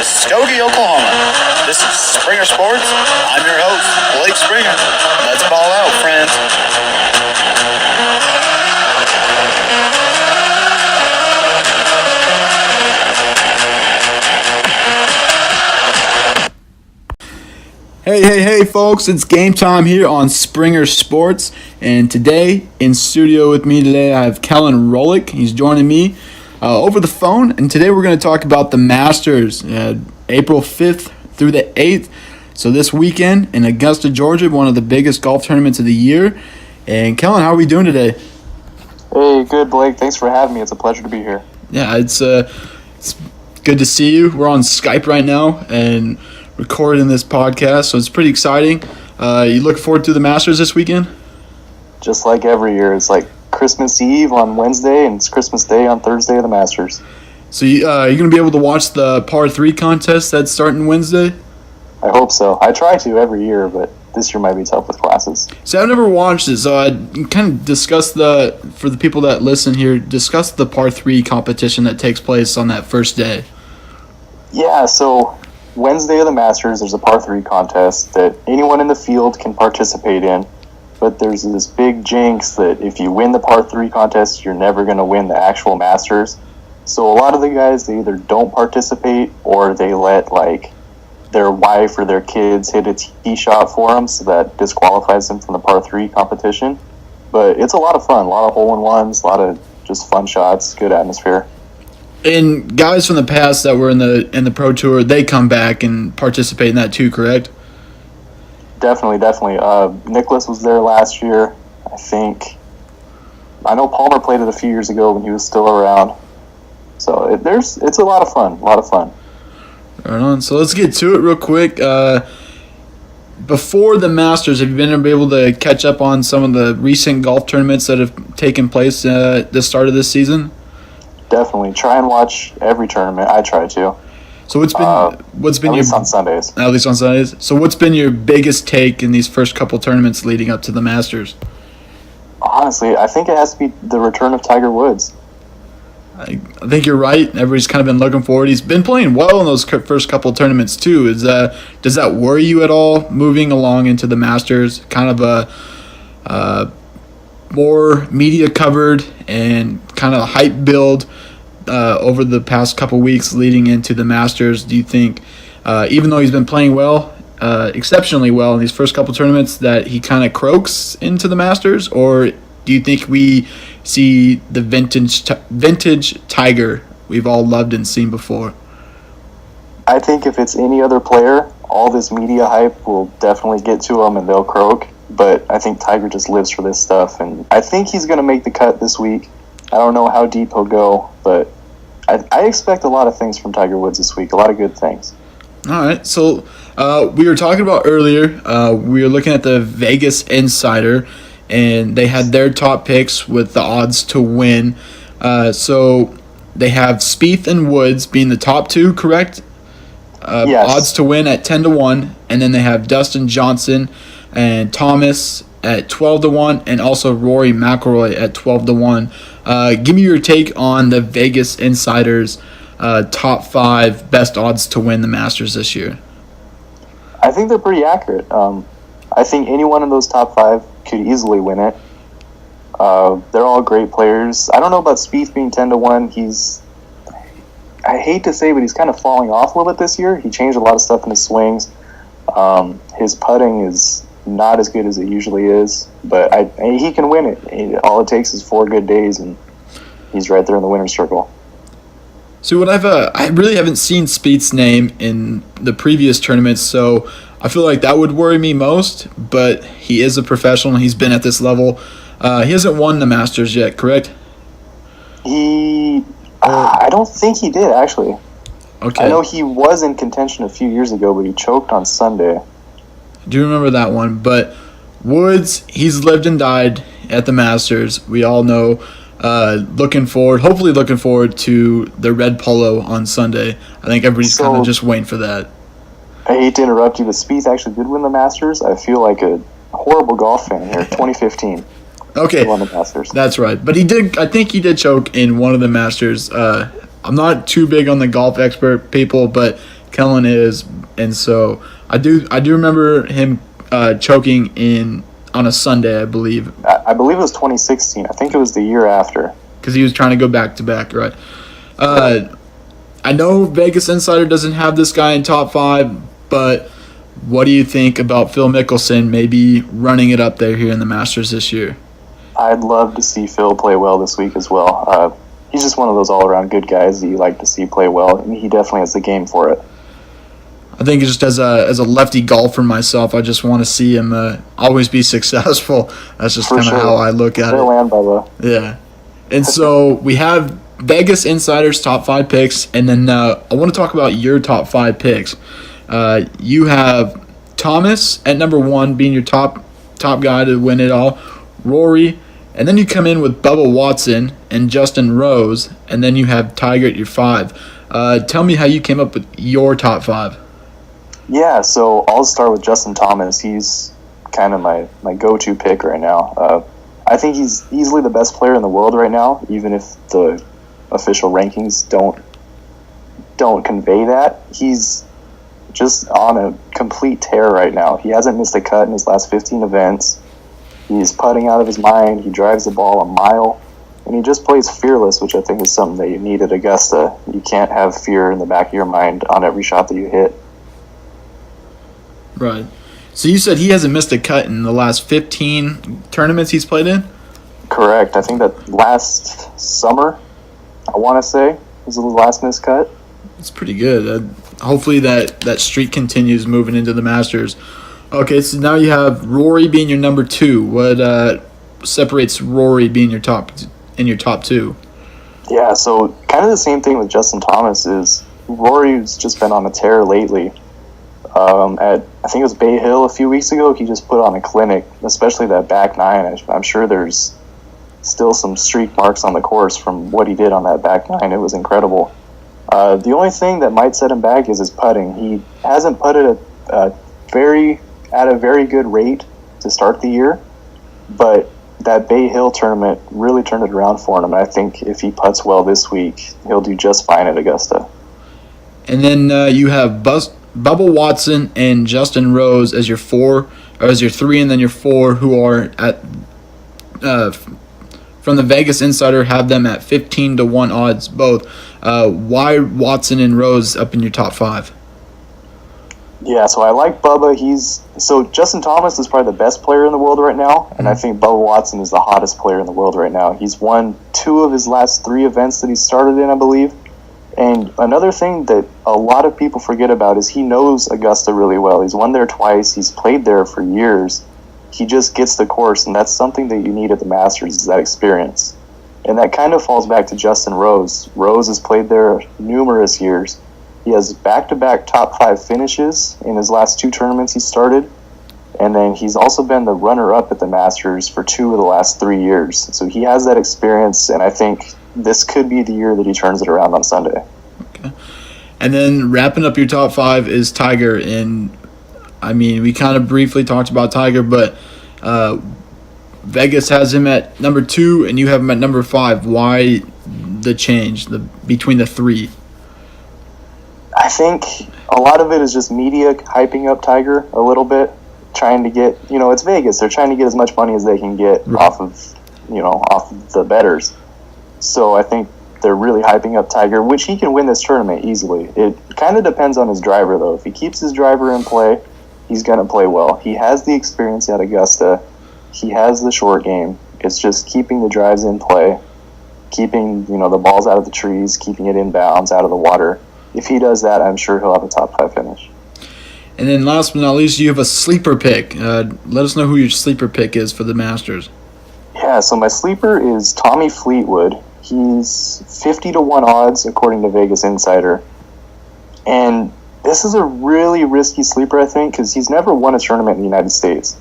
Muskogee, Oklahoma. This is Springer Sports. I'm your host, Blake Springer. Let's ball out, friends. Hey, folks, it's game time here on Springer Sports, and today, in studio with me today, I have Kellan Roellich. He's joining me over the phone, and today we're going to talk about the Masters, April 5th through the 8th, so this weekend in Augusta, Georgia, one of the biggest golf tournaments of the year. And Kellan, how are we doing today? Hey, good, Blake. Thanks for having me. It's a pleasure to be here. Yeah, it's good to see you. We're on Skype right now, and recording this podcast, so it's pretty exciting. You look forward to the Masters this weekend? Just like every year, it's like Christmas Eve on Wednesday and it's Christmas Day on Thursday of the Masters. So you're going to be able to watch the par 3 contest that's starting Wednesday? I hope so. I try to every year, but this year might be tough with classes. So I've never watched it, so I kind of discuss for the people that listen here, discuss the par 3 competition that takes place on that first day. Yeah, so Wednesday of the Masters, there's a par 3 contest that anyone in the field can participate in, but there's this big jinx that if you win the par 3 contest, you're never going to win the actual Masters. So a lot of the guys, they either don't participate or they let their wife or their kids hit a tee shot for them, so that disqualifies them from the par 3 competition. But it's a lot of fun, a lot of hole-in-ones, a lot of just fun shots, good atmosphere. And guys from the past that were in the Pro Tour, they come back and participate in that too, correct? Definitely. Nicholas was there last year, I think. I know Palmer played it a few years ago when he was still around. So it's a lot of fun, Right on. So let's get to it real quick. Before the Masters, have you been able to catch up on some of the recent golf tournaments that have taken place at the start of this season? Definitely. Try and watch every tournament. I try to. So what's been at least on Sundays. At least on Sundays. So what's been your biggest take in these first couple tournaments leading up to the Masters? Honestly, I think it has to be the return of Tiger Woods. I think you're right. Everybody's kind of been looking forward. He's been playing well in those first couple tournaments too. Does that worry you at all moving along into the Masters? Kind of a more media covered and kind of hype build over the past couple weeks leading into the Masters. Do you think, even though he's been playing well, exceptionally well in these first couple tournaments, that he kind of croaks into the Masters? Or do you think we see the vintage Tiger we've all loved and seen before? I think if it's any other player, all this media hype will definitely get to them and they'll croak. But I think Tiger just lives for this stuff, and I think he's going to make the cut this week. I don't know how deep he'll go, but I expect a lot of things from Tiger Woods this week, a lot of good things. All right, so we were talking about earlier, we were looking at the Vegas Insider, and they had their top picks with the odds to win. So they have Spieth and Woods being the top two, correct? Yes. Odds to win at 10-1, and then they have Dustin Johnson and Thomas at 12-1, and also Rory McIlroy at 12-1. Give me your take on the Vegas Insiders' top 5 best odds to win the Masters this year. I think they're pretty accurate. I think any one of those top 5 could easily win it. They're all great players. I don't know about Spieth being 10-1. I hate to say, but he's kind of falling off a little bit this year. He changed a lot of stuff in his swings. His putting is not as good as it usually is, but he can win it. All it takes is 4 good days, and he's right there in the winner's circle. So what I really haven't seen Spieth's name in the previous tournaments, so I feel like that would worry me most, but he is a professional. He's been at this level. He hasn't won the Masters yet, correct? I don't think he did, actually. Okay. I know he was in contention a few years ago, but he choked on Sunday. I do remember that one, but Woods, he's lived and died at the Masters. We all know. Hopefully looking forward to the red polo on Sunday. I think everybody's kind of just waiting for that. I hate to interrupt you, but Spieth actually did win the Masters. I feel like a horrible golf fan here. 2015. Okay, he won the Masters. That's right. But he did. I think he did choke in one of the Masters. I'm not too big on the golf expert people, but Kellan is, and so I do remember him choking in on a Sunday, I believe, I believe it was 2016. I think it was the year after. because he was trying to go back to back, right? I know Vegas Insider doesn't have this guy in top 5, but what do you think about Phil Mickelson maybe running it up there here in the Masters this year? I'd love to see Phil play well this week as well. He's just one of those all-around good guys that you like to see play well, and he definitely has the game for it. I think just as a lefty golfer myself, I just want to see him always be successful. That's just kind of how I look at Fair it. land, Bubba. Yeah. And so we have Vegas Insider's top 5 picks, and then I want to talk about your top 5 picks. You have Thomas at number 1 being your top guy to win it all, Rory, and then you come in with Bubba Watson and Justin Rose, and then you have Tiger at your 5. Tell me how you came up with your top 5. Yeah, so I'll start with Justin Thomas. He's kind of my go-to pick right now. I think he's easily the best player in the world right now, even if the official rankings don't convey that. He's just on a complete tear right now. He hasn't missed a cut in his last 15 events. He's putting out of his mind. He drives the ball a mile, and he just plays fearless, which I think is something that you need at Augusta. You can't have fear in the back of your mind on every shot that you hit. Right. So you said he hasn't missed a cut in the last 15 tournaments he's played in? Correct. I think that last summer, I want to say, was the last missed cut. It's pretty good. Hopefully that streak continues moving into the Masters. Okay, so now you have Rory being your number 2. What separates Rory being your top 2? Yeah, so kind of the same thing with Justin Thomas is Rory's just been on a tear lately. At I think it was Bay Hill a few weeks ago, he just put on a clinic, especially that back 9. I'm sure there's still some streak marks on the course from what he did on that back 9. It was incredible. The only thing that might set him back is his putting. He hasn't putted at a very good rate to start the year, but that Bay Hill tournament really turned it around for him. And I think if he putts well this week, he'll do just fine at Augusta. And then you have Bubba Watson and Justin Rose as your 4, or as your 3, and then your 4 who are at from the Vegas Insider have them at 15-1 odds both. Why Watson and Rose up in your top 5? Yeah, so I like Bubba. So Justin Thomas is probably the best player in the world right now, and I think Bubba Watson is the hottest player in the world right now. He's won 2 of his last 3 events that he started in, I believe. And another thing that a lot of people forget about is he knows Augusta really well. He's won there twice. He's played there for years. He just gets the course, and that's something that you need at the Masters, is that experience. And that kind of falls back to Justin Rose. Rose has played there numerous years. He has back-to-back top 5 finishes in his last 2 tournaments he started. And then he's also been the runner-up at the Masters for 2 of the last 3 years. So he has that experience, and I think this could be the year that he turns it around on Sunday. Okay. And then wrapping up your top 5 is Tiger. And, I mean, we kind of briefly talked about Tiger, but Vegas has him at number 2, and you have him at number 5. Why the change between the 3? I think a lot of it is just media hyping up Tiger a little bit, trying to get, it's Vegas. They're trying to get as much money as they can get off of the bettors. So I think they're really hyping up Tiger, which he can win this tournament easily. It kind of depends on his driver, though. If he keeps his driver in play, he's going to play well. He has the experience at Augusta. He has the short game. It's just keeping the drives in play, keeping, the balls out of the trees, keeping it in bounds, out of the water. If he does that, I'm sure he'll have a top 5 finish. And then last but not least, you have a sleeper pick. Let us know who your sleeper pick is for the Masters. Yeah, so my sleeper is Tommy Fleetwood. He's 50-1 odds according to Vegas Insider. And this is a really risky sleeper, I think, because he's never won a tournament in the United States.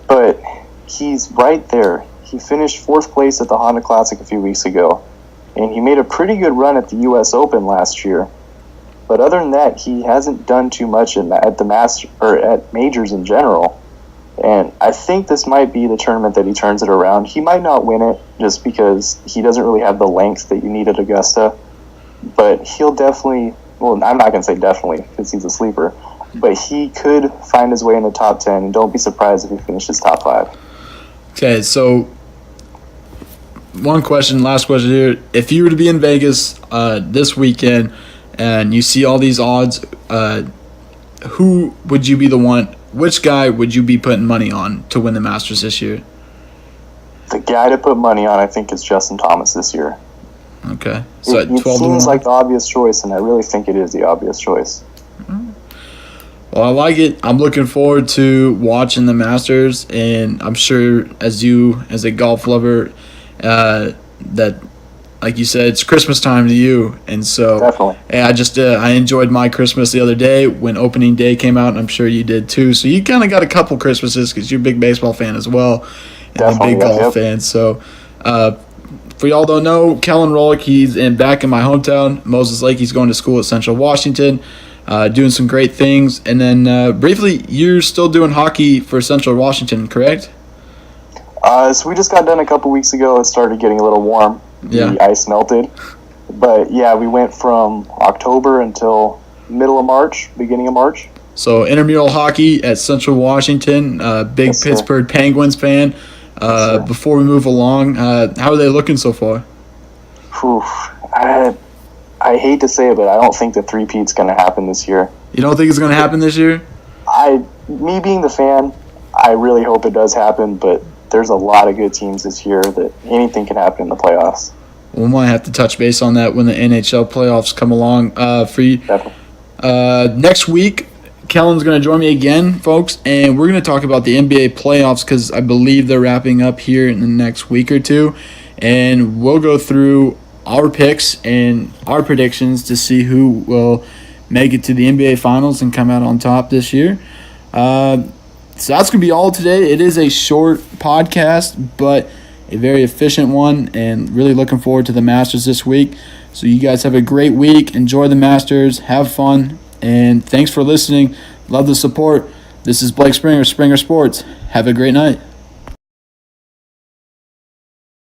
But he's right there. He finished 4th place at the Honda Classic a few weeks ago. And he made a pretty good run at the U.S. Open last year. But other than that, he hasn't done too much at the Master or at majors in general. And I think this might be the tournament that he turns it around. He might not win it just because he doesn't really have the length that you need at Augusta. But he'll definitely well, I'm not going to say definitely because he's a sleeper, but he could find his way in the top 10, and don't be surprised if he finishes top 5. Okay, so last question here. If you were to be in Vegas this weekend and you see all these odds, who would you be which guy would you be putting money on to win the Masters this year? The guy to put money on, I think, is Justin Thomas this year. Okay. So it seems like the obvious choice, and I really think it is the obvious choice. Well, I like it. I'm looking forward to watching the Masters, and I'm sure as a golf lover, that, like you said, it's Christmas time to you, and so definitely. And I enjoyed my Christmas the other day when opening day came out, and I'm sure you did too. So you kind of got a couple Christmases because you're a big baseball fan as well, and definitely, a big golf fan. So, for y'all don't know, Kellan Roellich, he's back in my hometown, Moses Lake. He's going to school at Central Washington. Doing some great things. And then briefly, you're still doing hockey for Central Washington, correct? So we just got done a couple weeks ago. It started getting a little warm. Yeah. The ice melted. But yeah, we went from October until middle of March, beginning of March. So intramural hockey at Central Washington, big Yes, Pittsburgh Penguins fan. Yes, before we move along, how are they looking so far? Whew. I hate to say it, but I don't think the three-peat's going to happen this year. You don't think it's going to happen this year? Me being the fan, I really hope it does happen, but there's a lot of good teams this year that anything can happen in the playoffs. We might have to touch base on that when the NHL playoffs come along for you. Definitely. Next week, Kellan's going to join me again, folks, and we're going to talk about the NBA playoffs because I believe they're wrapping up here in the next week or two, and we'll go through our picks and our predictions to see who will make it to the NBA Finals and come out on top this year. So that's going to be all today. It is a short podcast, but a very efficient one, and really looking forward to the Masters this week. So you guys have a great week. Enjoy the Masters. Have fun. And thanks for listening. Love the support. This is Blake Springer, Springer Sports. Have a great night.